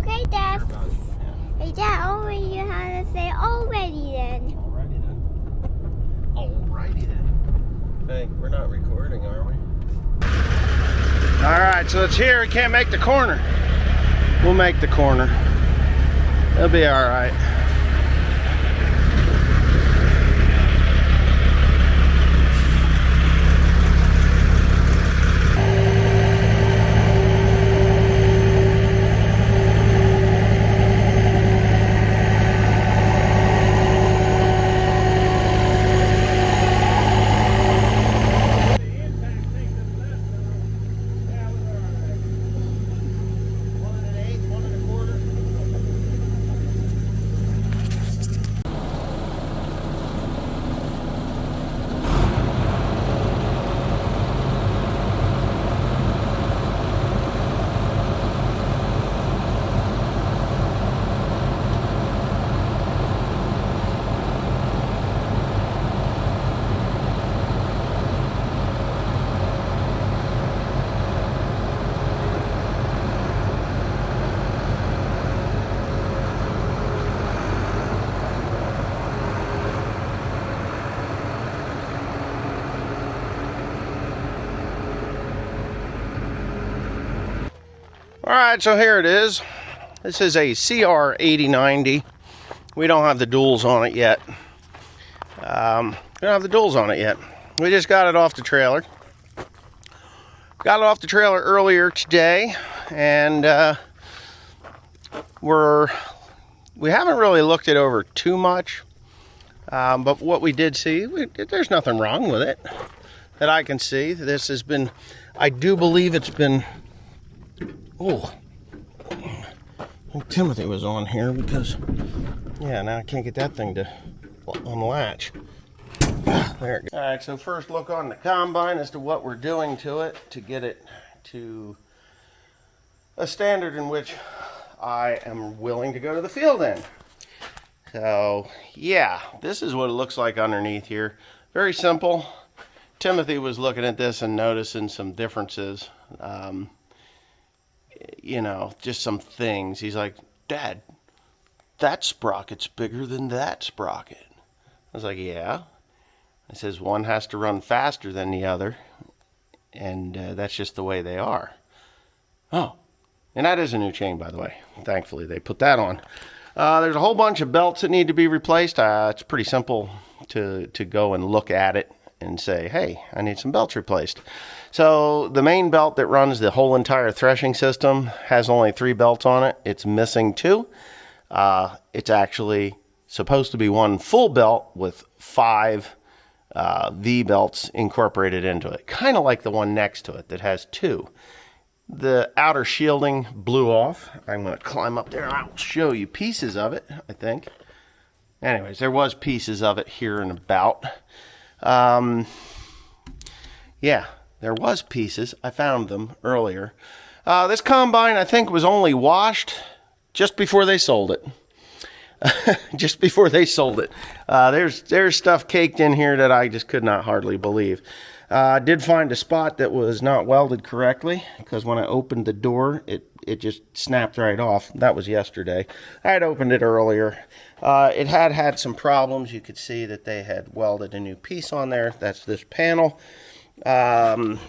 Okay, Dad. Hey, Dad, already you have to say already then. Alrighty then. Alrighty then. Hey, we're not recording, are we? Alright, so it's here. We can't make the corner. We'll make the corner. It'll be alright. Alright, so here it is. This is a CR8090. We don't have the duals on it yet. We don't have the duals on it yet. We just got it off the trailer. Got it off the trailer earlier today, and we haven't really looked it over too much. But what we did see, there's nothing wrong with it that I can see. This has been, I do believe it's been. Oh, I think Timothy was on here because, yeah, now I can't get that thing to unlatch. There it goes. All right, so first look on the combine as to what we're doing to it to get it to a standard in which I am willing to go to the field in. So, yeah, this is what it looks like underneath here. Very simple. Timothy was looking at this and noticing some differences. You know, just some things. He's like, Dad, that sprocket's bigger than that sprocket. I was like, yeah. I says, one has to run faster than the other, and that's just the way they are. Oh, and that is a new chain, by the way. Thankfully, they put that on. There's a whole bunch of belts that need to be replaced. It's pretty simple to go and look at it and say, hey, I need some belts replaced. So the main belt that runs the whole entire threshing system has only 3 belts on it. It's missing 2. It's actually supposed to be one full belt with 5 V belts incorporated into it. Kind of like the one next to it that has 2. The outer shielding blew off. I'm going to climb up there and I'll show you pieces of it, I think. Anyways, there was pieces of it here and about. Yeah, there was pieces. I found them earlier. This combine, I think, was only washed just before they sold it. Just before they sold it. There's stuff caked in here that I just could not hardly believe. I did find a spot that was not welded correctly, because when I opened the door, it just snapped right off. That was yesterday. I had opened it earlier. It had some problems. You could see that they had welded a new piece on there. That's this panel.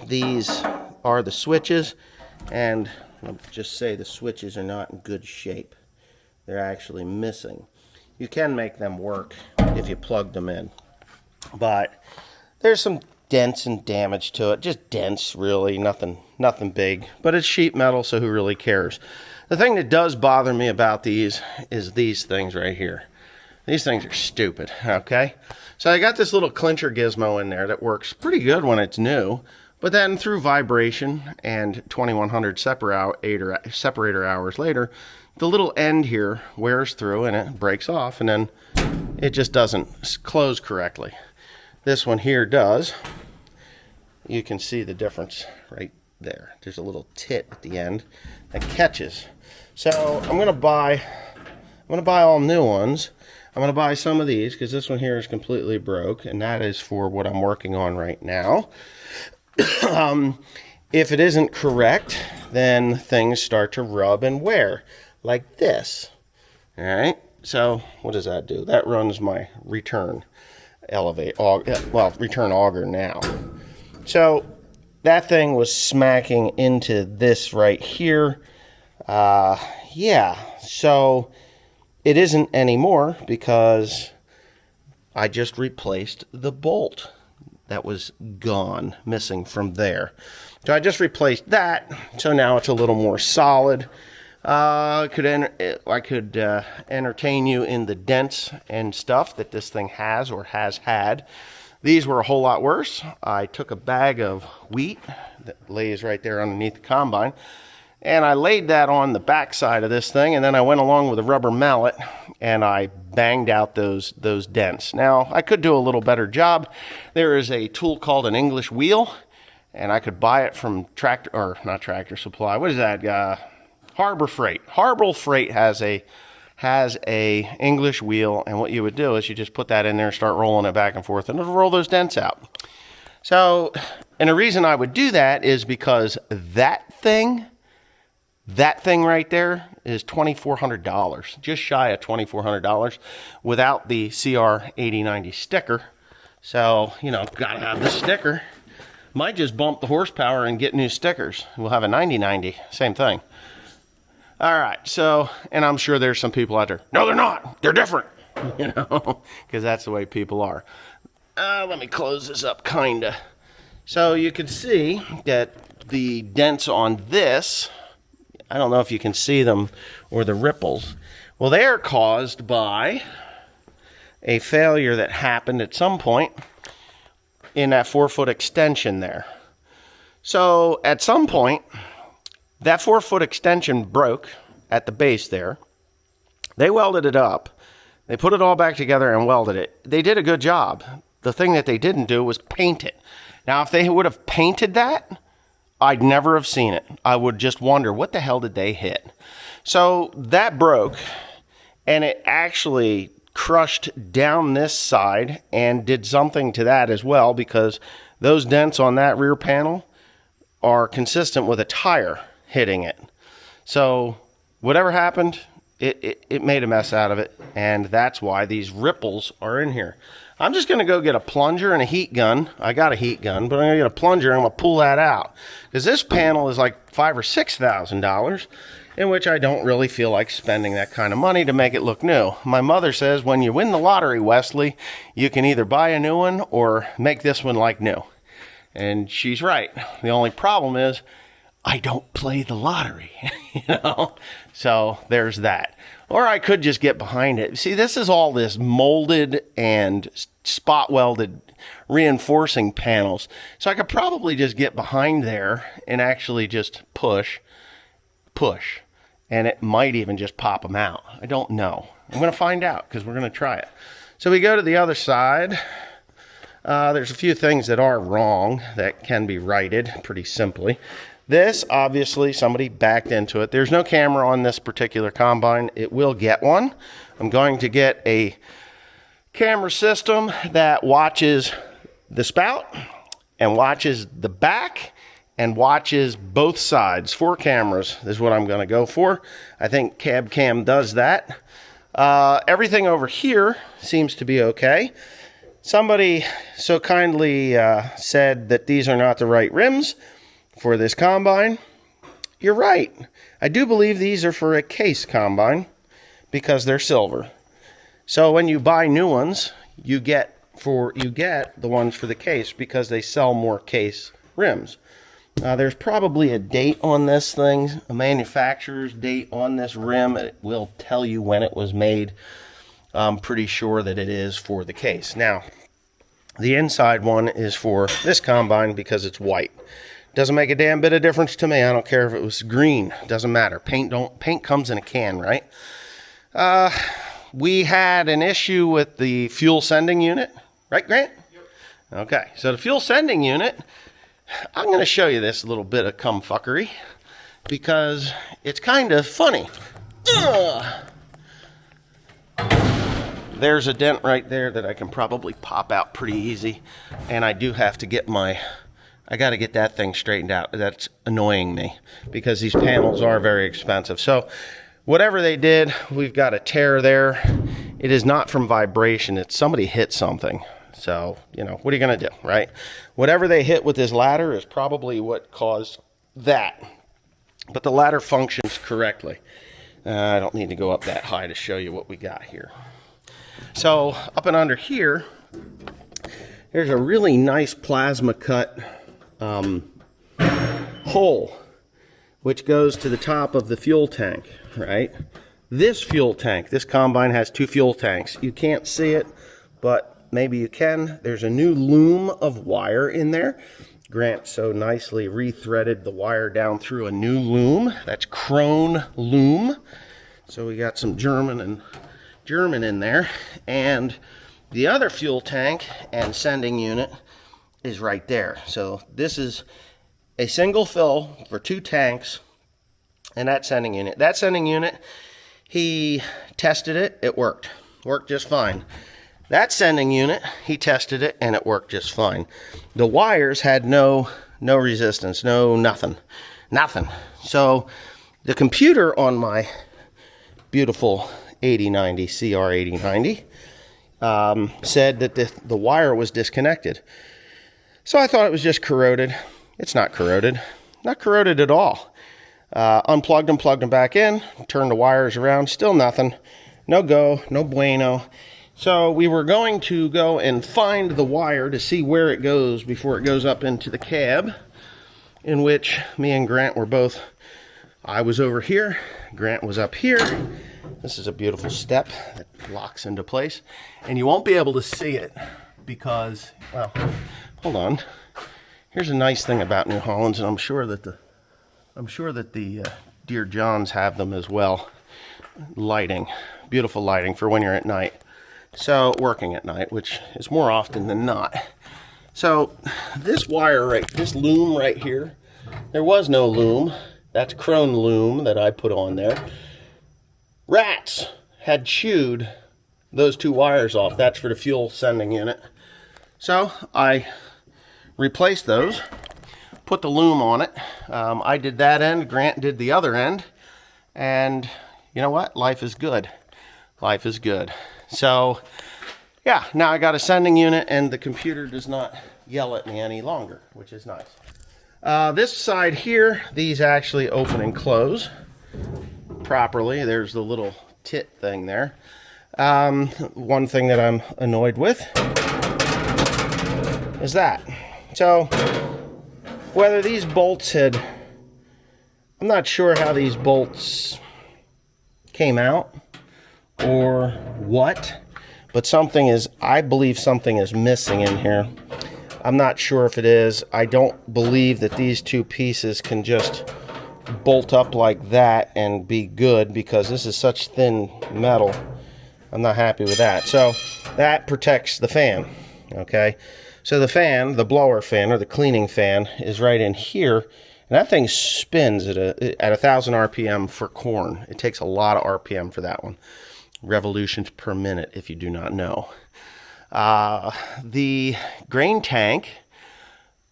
These are the switches, and I'll just say the switches are not in good shape. They're actually missing. You can make them work if you plug them in, but there's some dents and damage to it. Just dents, really, nothing big, but it's sheet metal, so who really cares? The thing that does bother me about these is these things right here. These things are stupid, okay? So I got this little clincher gizmo in there that works pretty good when it's new, but then through vibration and 2100 separator hours later, the little end here wears through and it breaks off, and then it just doesn't close correctly. This one here does. You can see the difference right there. There's a little tit at the end that catches. So I'm gonna buy all new ones. I'm gonna buy some of these because this one here is completely broke, and that is for what I'm working on right now. If it isn't correct, then things start to rub and wear like this. All right, so what does that do? That runs my return return auger now. So that thing was smacking into this right here. Yeah, so it isn't anymore because I just replaced the bolt that was gone, missing from there. So I just replaced that, so now it's a little more solid. I could entertain you in the dents and stuff that this thing has or has had. These were a whole lot worse. I took a bag of wheat that lays right there underneath the combine, and I laid that on the back side of this thing, and then I went along with a rubber mallet and I banged out those dents. Now, I could do a little better job. There is a tool called an English wheel, and I could buy it from not Tractor Supply. What is that? Harbor Freight. Harbor Freight has a English wheel, and what you would do is you just put that in there and start rolling it back and forth, and it'll roll those dents out. So, and the reason I would do that is because that thing right there is $2,400, just shy of $2,400 without the CR8090 sticker. So, you know, gotta have the sticker. Might just bump the horsepower and get new stickers. We'll have a 9090, same thing. All right, so, and I'm sure there's some people out there, no, they're not, they're different, you know, because that's the way people are. Let me close this up, kinda. So you can see that the dents on this, I don't know if you can see them, or the ripples, well, they are caused by a failure that happened at some point in that 4-foot extension there. So at some point, that 4-foot extension broke at the base there. They welded it up. They put it all back together and welded it. They did a good job. The thing that they didn't do was paint it. Now, if they would have painted that, I'd never have seen it. I would just wonder, what the hell did they hit? So that broke, and it actually crushed down this side and did something to that as well, because those dents on that rear panel are consistent with a tire hitting it. So whatever happened, it made a mess out of it, and that's why these ripples are in here. I'm just going to go get a plunger and a heat gun. I got a heat gun, but I'm going to get a plunger and I'm going to pull that out, because this panel is like $5,000 or $6,000, in which I don't really feel like spending that kind of money to make it look new. My mother says, when you win the lottery, Wesley, you can either buy a new one or make this one like new. And she's right. The only problem is I don't play the lottery, you know? So there's that. Or I could just get behind it. See, this is all this molded and spot welded reinforcing panels. So I could probably just get behind there and actually just push, and it might even just pop them out. I don't know. I'm going to find out, because we're going to try it. So we go to the other side. There's a few things that are wrong that can be righted pretty simply. This, obviously, somebody backed into it. There's no camera on this particular combine. It will get one. I'm going to get a camera system that watches the spout and watches the back and watches both sides. 4 cameras is what I'm going to go for. I think Cab Cam does that. Everything over here seems to be okay. Somebody so kindly said that these are not the right rims for this combine. You're right. I do believe these are for a case combine because they're silver. So when you buy new ones, you get the ones for the case because they sell more case rims. There's probably a date on this thing, a manufacturer's date on this rim. It will tell you when it was made. I'm pretty sure that it is for the case. Now, the inside one is for this combine because it's white. Doesn't make a damn bit of difference to me. I don't care if it was green. Doesn't matter. Paint comes in a can, right? We had an issue with the fuel sending unit. Right, Grant? Yep. Okay, so the fuel sending unit, I'm going to show you this little bit of cumfuckery because it's kind of funny. There's a dent right there that I can probably pop out pretty easy, and I do have to get my I got to get that thing straightened out. That's annoying me because these panels are very expensive. So whatever they did, we've got a tear there. It is not from vibration. It's somebody hit something. So, you know, what are you going to do, right? Whatever they hit with this ladder is probably what caused that. But the ladder functions correctly. I don't need to go up that high to show you what we got here. So up and under here, there's a really nice plasma cut hole, which goes to the top of the fuel tank, right? This fuel tank, this combine has 2 fuel tanks. You can't see it, but maybe you can. There's a new loom of wire in there. Grant so nicely rethreaded the wire down through a new loom. That's Krone loom. So we got some German in there. And the other fuel tank and sending unit is right there. So this is a single fill for 2 tanks and that sending unit. That sending unit, he tested it, it worked. Worked just fine. That sending unit, he tested it and it worked just fine. The wires had no resistance, nothing. So the computer on my beautiful 8090 CR8090 said that the wire was disconnected. So I thought it was just corroded. It's not corroded. Not corroded at all. Unplugged them, plugged them back in, turned the wires around, still nothing. No go, no bueno. So we were going to go and find the wire to see where it goes before it goes up into the cab, in which me and Grant were both, I was over here, Grant was up here. This is a beautiful step that locks into place, and you won't be able to see it because, well, hold on. Here's a nice thing about New Hollands, and I'm sure that the Dear Johns have them as well. Lighting, beautiful lighting for when you're at night. So working at night, which is more often than not. So this wire this loom right here, there was no loom. That's Krone loom that I put on there. Rats had chewed those 2 wires off. That's for the fuel sending unit. So I replaced those, put the loom on it. I did that end, Grant did the other end, and you know what? Life is good. Life is good. So, yeah, now I got a sending unit and the computer does not yell at me any longer, which is nice. This side here, these actually open and close properly. There's the little tit thing there. One thing that I'm annoyed with is that. So, whether these bolts I'm not sure how these bolts came out or what, but I believe something is missing in here. I'm not sure if it is. I don't believe that these 2 pieces can just bolt up like that and be good because this is such thin metal. I'm not happy with that. So that protects the fan, okay? So the fan, the blower fan or the cleaning fan is right in here. And that thing spins at 1,000 RPM for corn. It takes a lot of RPM for that one. Revolutions per minute, if you do not know. The grain tank,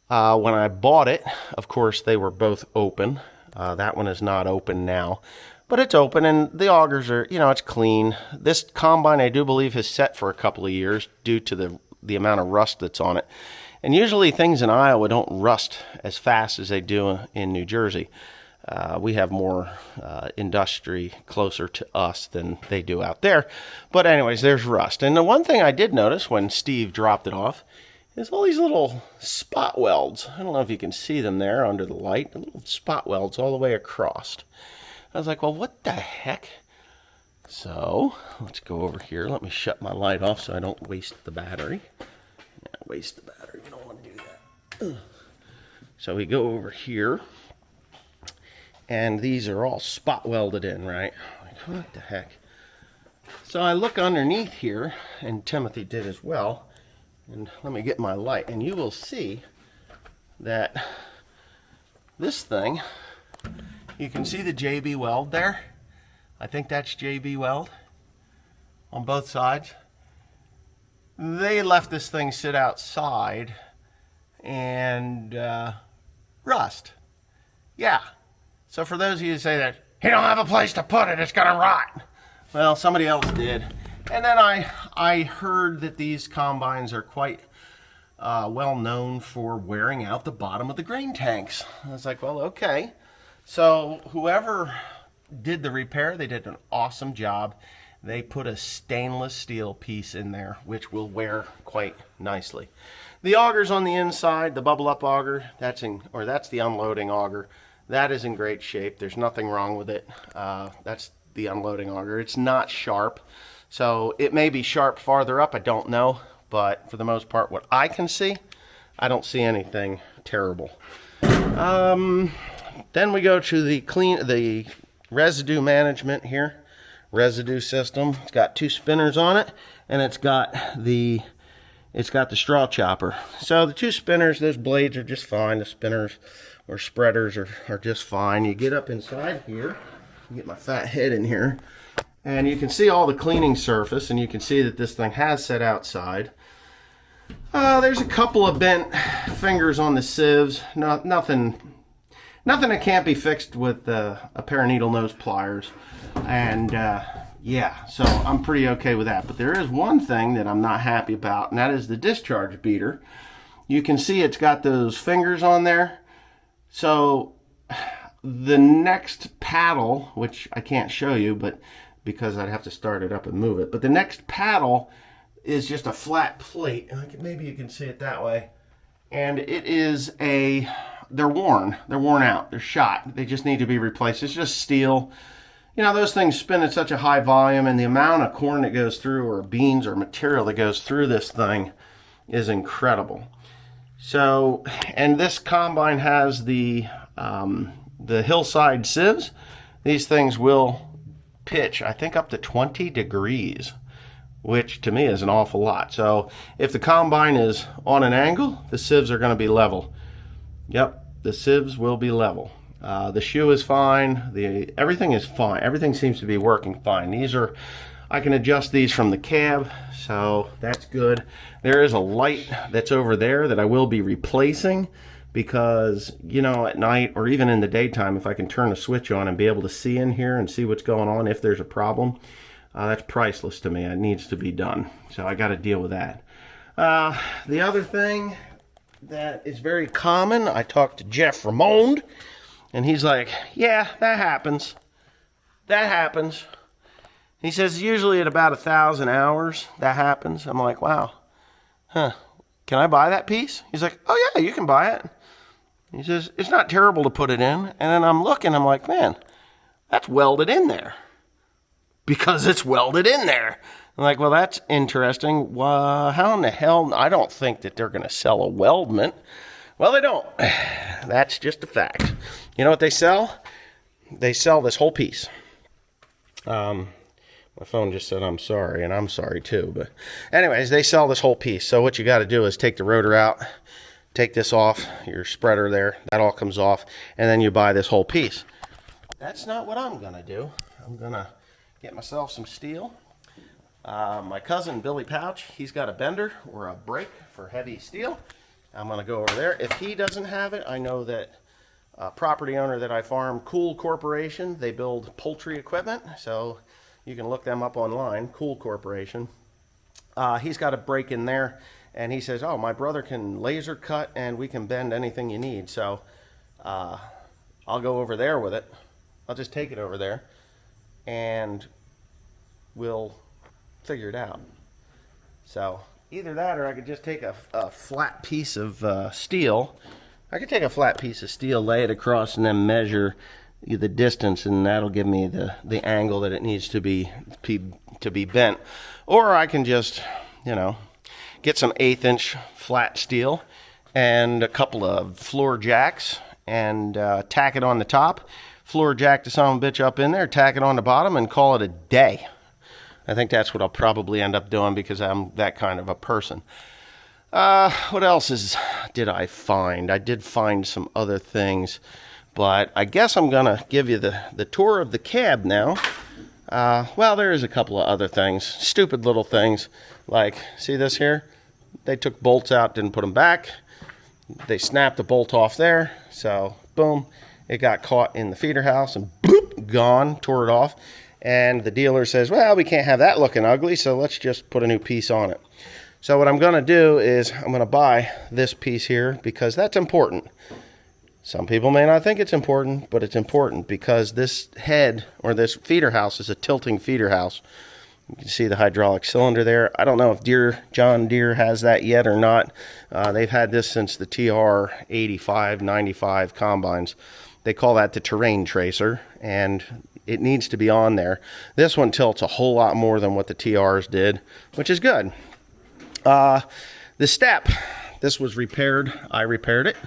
when I bought it, of course, they were both open. That one is not open now, but it's open and the augers are, it's clean. This combine, I do believe, is set for a couple of years due to the amount of rust that's on it. And usually things in Iowa don't rust as fast as they do in New Jersey. We have more industry closer to us than they do out there. But anyways, there's rust. And the one thing I did notice when Steve dropped it off is all these little spot welds. I don't know if you can see them there under the light. The little spot welds all the way across. I was like, well, what the heck? So let's go over here. Let me shut my light off so I don't waste the battery. Waste the battery. You don't want to do that. So we go over here. And these are all spot welded in, right? Like, what the heck? So I look underneath here, and Timothy did as well. And let me get my light, and you will see that this thing, you can see the JB weld there. I think that's JB weld on both sides. They left this thing sit outside and rust. Yeah. So for those of you who say that, you don't have a place to put it, it's gonna rot. Well, somebody else did. And then I heard that these combines are quite well known for wearing out the bottom of the grain tanks. I was like, well, okay. So whoever did the repair, they did an awesome job. They put a stainless steel piece in there, which will wear quite nicely. The augers on the inside, the bubble up auger, that's the unloading auger. That is in great shape. There's nothing wrong with it. That's the unloading auger. It's not sharp. So it may be sharp farther up, I don't know. But for the most part, what I can see, I don't see anything terrible. Then we go to the residue management here. Residue system. It's got 2 spinners on it, and it's got the straw chopper. So the 2 spinners, those blades are just fine. The spinners or spreaders are just fine. You get up inside here, get my fat head in here, and you can see all the cleaning surface, and you can see that this thing has set outside. There's a couple of bent fingers on the sieves. Nothing that can't be fixed with a pair of needle nose pliers. And yeah, so I'm pretty okay with that. But there is one thing that I'm not happy about, and that is the discharge beater. You can see it's got those fingers on there. So the next paddle, which I can't show you, but because I'd have to start it up and move it, but the next paddle is just a flat plate, and maybe you can see it that way. And it is they're worn out, they're shot. They just need to be replaced. It's just steel. You know, those things spin at such a high volume, and the amount of corn that goes through, or beans or material that goes through this thing, is incredible. So, and this combine has the hillside sieves. These things will pitch, I think, up to 20 degrees, which to me is an awful lot. So if the combine is on an angle, the sieves are going to be level. Yep, the sieves will be level. The shoe is fine. Everything is fine. Everything seems to be working fine. I can adjust these from the cab, so that's good. There is a light that's over there that I will be replacing, because, you know, at night or even in the daytime, if I can turn a switch on and be able to see in here and see what's going on if there's a problem, that's priceless to me. It needs to be done. So I got to deal with that. The other thing that is very common, I talked to Jeff Ramond, and he's like, yeah, that happens. That happens. He says usually at about 1,000 hours that happens. I'm like, wow. Huh. Can I buy that piece? He's like, oh yeah, you can buy it. He says, it's not terrible to put it in. And then I'm looking, I'm like, man, that's welded in there. Because it's welded in there. I'm like, well, that's interesting. How in the hell? I don't think that they're going to sell a weldment. Well, they don't. That's just a fact. You know what they sell? They sell this whole piece. My phone just said I'm sorry, and I'm sorry too. But anyways, they sell this whole piece. So what you got to do is take the rotor out, take this off, your spreader there, that all comes off, and then you buy this whole piece. That's not what I'm going to do. I'm going to get myself some steel. My cousin Billy Pouch, he's got a bender or a brake for heavy steel. I'm going to go over there. If he doesn't have it, I know that a property owner that I farm, Cool Corporation, they build poultry equipment, so you can look them up online, Cool Corporation. He's got a brake in there, and he says, oh, my brother can laser cut and we can bend anything you need. So I'll go over there with it. I'll just take it over there and we'll figure it out. So either that, or I could just take a flat piece of steel. I could take a flat piece of steel, lay it across, and then measure the distance, and that'll give me the angle that it needs to be bent. Or I can just, you know, get some 1/8" flat steel and a couple of floor jacks and tack it on the top, floor jack the son of a bitch up in there, tack it on the bottom, and call it a day. I think that's what I'll probably end up doing, because I'm that kind of a person. What else did I find? I did find some other things, but I guess I'm gonna give you the tour of the cab now. Well, there is a couple of other things, stupid little things, like, see this here? They took bolts out, didn't put them back. They snapped the bolt off there, so boom, it got caught in the feeder house and boop, gone, tore it off. And the dealer says, well, we can't have that looking ugly, so let's just put a new piece on it. So what I'm going to do is I'm going to buy this piece here because that's important. Some people may not think it's important, but it's important because this head or this feeder house is a tilting feeder house. You can see the hydraulic cylinder there. I don't know if John Deere has that yet or not. They've had this since the TR8090 combines. They call that the terrain tracer, and it needs to be on there. This one tilts a whole lot more than what the TRs did, which is good. The step, this was repaired. I repaired it.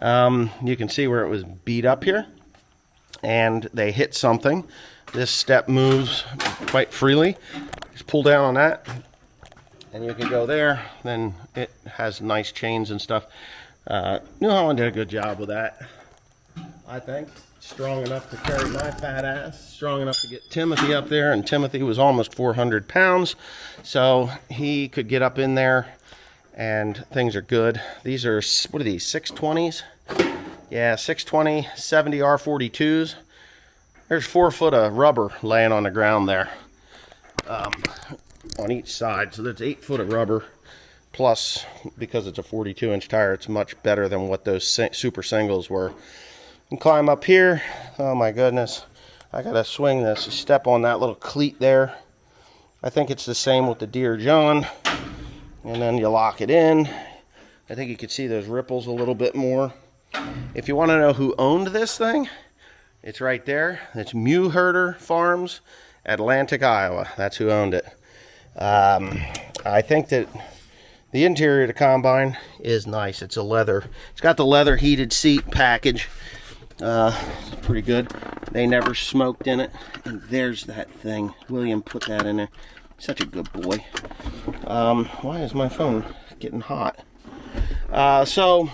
You can see where it was beat up here, and they hit something. This step moves quite freely. Just pull down on that, and you can go there. Then it has nice chains and stuff. New Holland did a good job with that, I think. Strong enough to carry my fat ass, strong enough to get Timothy up there, and Timothy was almost 400 pounds, so he could get up in there, and things are good. These are, what are these, 620s? Yeah, 620 70 R42s. There's 4 foot of rubber laying on the ground there on each side, so that's 8 foot of rubber. Plus, because it's a 42-inch tire, it's much better than what those super singles were. You can climb up here. Oh my goodness, I gotta swing this. Step on that little cleat there. I think it's the same with the Deere John. And then you lock it in. I think you can see those ripples a little bit more. If you want to know who owned this thing, it's right there. It's Mewherter Farms, Atlantic, Iowa. That's who owned it. I think that the interior of the combine is nice. It's a leather. It's got the leather heated seat package. It's pretty good. They never smoked in it. And there's that thing. William put that in there. Such a good boy. Why is my phone getting hot? So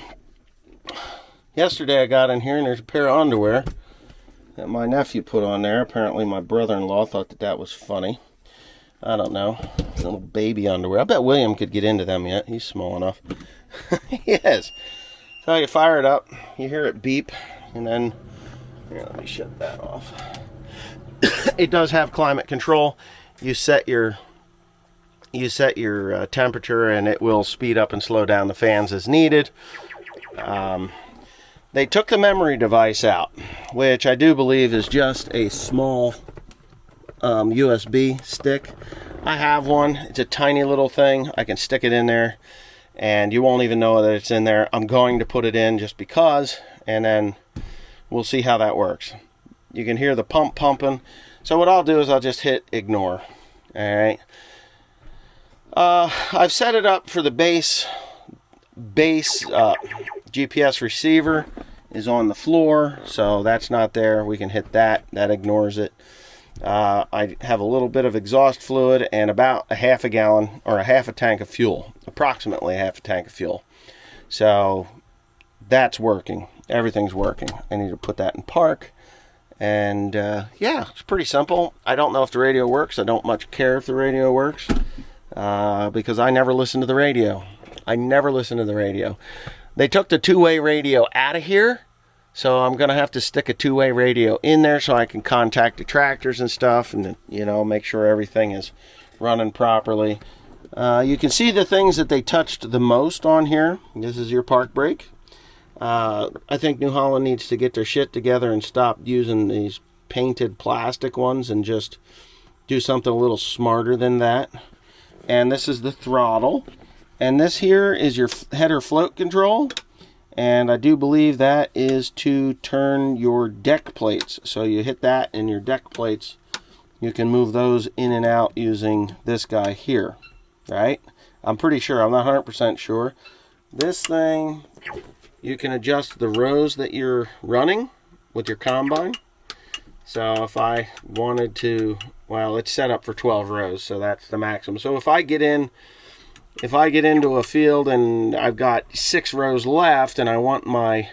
yesterday I got in here and there's a pair of underwear that my nephew put on there. Apparently my brother-in-law thought that that was funny. I don't know. Little baby underwear. I bet William could get into them yet. He's small enough. Yes. So you fire it up. You hear it beep. And then, here, let me shut that off. It does have climate control. You set your temperature, and it will speed up and slow down the fans as needed. They took the memory device out, which I do believe is just a small USB stick. I have one. It's a tiny little thing. I can stick it in there, and you won't even know that it's in there. I'm going to put it in just because, and then we'll see how that works. You can hear the pump pumping. So what I'll do is I'll just hit ignore. Alright. I've set it up for the base GPS receiver is on the floor, so that's not there. We can hit that. That ignores it. I have a little bit of exhaust fluid and about a half a gallon or a half a tank of fuel. Approximately a half a tank of fuel. So that's working. Everything's working. I need to put that in park. And yeah, it's pretty simple. I don't know if the radio works. I don't much care if the radio works because I never listen to the radio. I never listen to the radio. They took the two-way radio out of here, so I'm going to have to stick a two-way radio in there so I can contact the tractors and stuff and, you know, make sure everything is running properly. You can see the things that they touched the most on here. This is your park brake. I think New Holland needs to get their shit together and stop using these painted plastic ones and just do something a little smarter than that. And this is the throttle. And this here is your header float control. And I do believe that is to turn your deck plates. So you hit that and your deck plates, you can move those in and out using this guy here. Right? I'm pretty sure. I'm not 100% sure. This thing, you can adjust the rows that you're running with your combine. So if I wanted to, well, it's set up for 12 rows, so that's the maximum. So if I get into a field and I've got 6 rows left and I want my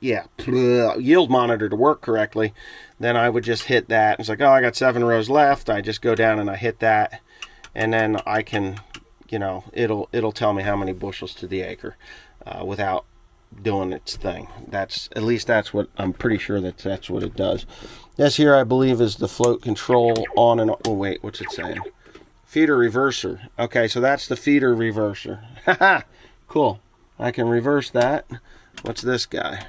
yield monitor to work correctly, then I would just hit that. It's like, oh, I got 7 rows left. I just go down and I hit that, and then I can, you know, it'll tell me how many bushels to the acre without doing its thing. That's what I'm pretty sure that's what it does. This here, I believe, is the float control on and on. Oh wait, what's it saying? Feeder reverser. Okay, so that's the feeder reverser. Haha, cool. I can reverse that. What's this guy?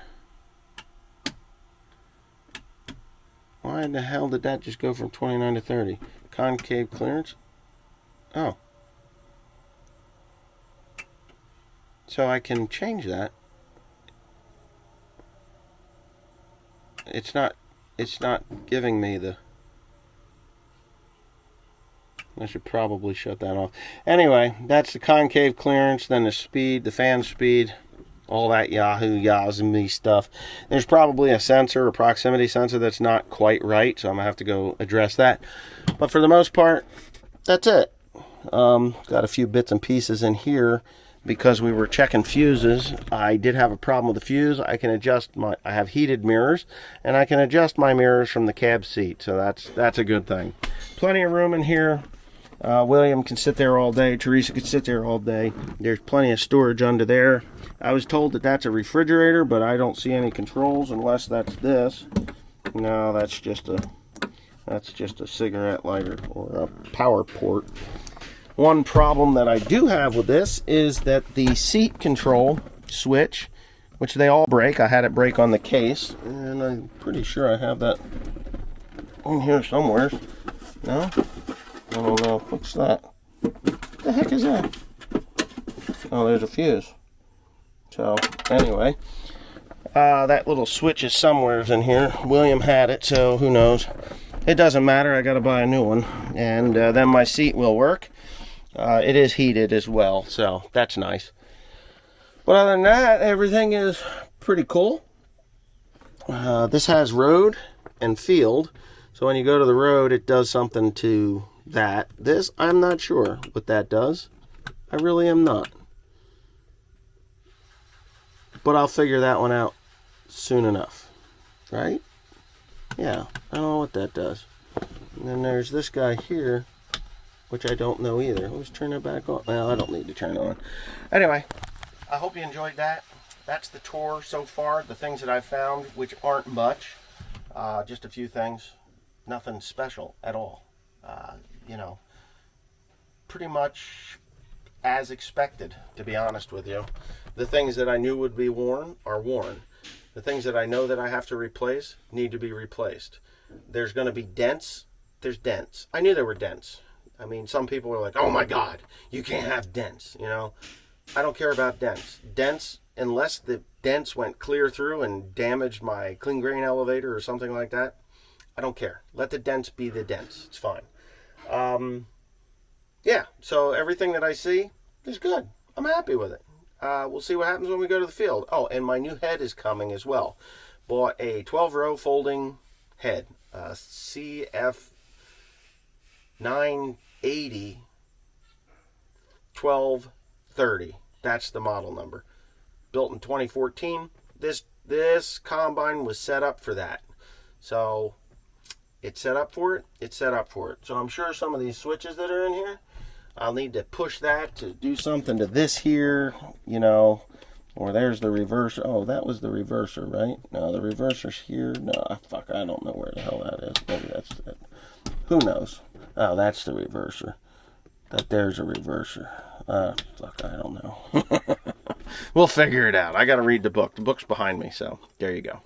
Why in the hell did that just go from 29 to 30? Concave clearance? Oh. So I can change that. It's not giving me the... I should probably shut that off. Anyway, that's the concave clearance, then the speed, the fan speed, all that Yahoo stuff. There's probably a sensor, a proximity sensor that's not quite right, so I'm gonna have to go address that. But for the most part, that's it. Got a few bits and pieces in here because we were checking fuses. I did have a problem with the fuse. I can adjust I have heated mirrors, and I can adjust my mirrors from the cab seat, so that's a good thing. Plenty of room in here. William can sit there all day. Teresa can sit there all day. There's plenty of storage under there. I was told that that's a refrigerator, but I don't see any controls unless that's this. No, that's just a cigarette lighter or a power port. One problem that I do have with this is that the seat control switch, which they all break. I had it break on the case, and I'm pretty sure I have that in here somewhere. No? I don't know. What's that? What the heck is that? Oh, there's a fuse. So, anyway, that little switch is somewhere in here. William had it, so who knows. It doesn't matter. I got to buy a new one. And then my seat will work. It is heated as well, so that's nice. But other than that, everything is pretty cool. This has road and field. So when you go to the road, it does something to that. This, I'm not sure what that does. I really am not. But I'll figure that one out soon enough. Right? Yeah, I don't know what that does. And then there's this guy here, which I don't know either. Let's turn it back on. Well, I don't need to turn it on. Anyway, I hope you enjoyed that. That's the tour so far. The things that I've found, which aren't much. Just a few things. Nothing special at all. You know, pretty much as expected, to be honest with you. The things that I knew would be worn are worn. The things that I know that I have to replace need to be replaced. There's going to be dents. There's dents. I knew there were dents. I mean, some people were like, oh my God, you can't have dents, you know. I don't care about dents. Dents, unless the dents went clear through and damaged my clean grain elevator or something like that, I don't care. Let the dents be the dents. It's fine. Yeah, so everything that I see is good. I'm happy with it. We'll see what happens when we go to the field. Oh, and my new head is coming as well. Bought a 12-row folding head. CF980 1230. That's the model number. Built in 2014. This combine was set up for that. So it's set up for it. It's set up for it. So I'm sure some of these switches that are in here, I'll need to push that to do something to this here, you know. Or there's the reverser. Oh, that was the reverser, right? No, the reverser's here. No, fuck, I don't know where the hell that is. Maybe that's it. Who knows? Oh, that's the reverser. There's a reverser. Fuck, I don't know. We'll figure it out. I got to read the book. The book's behind me, so there you go.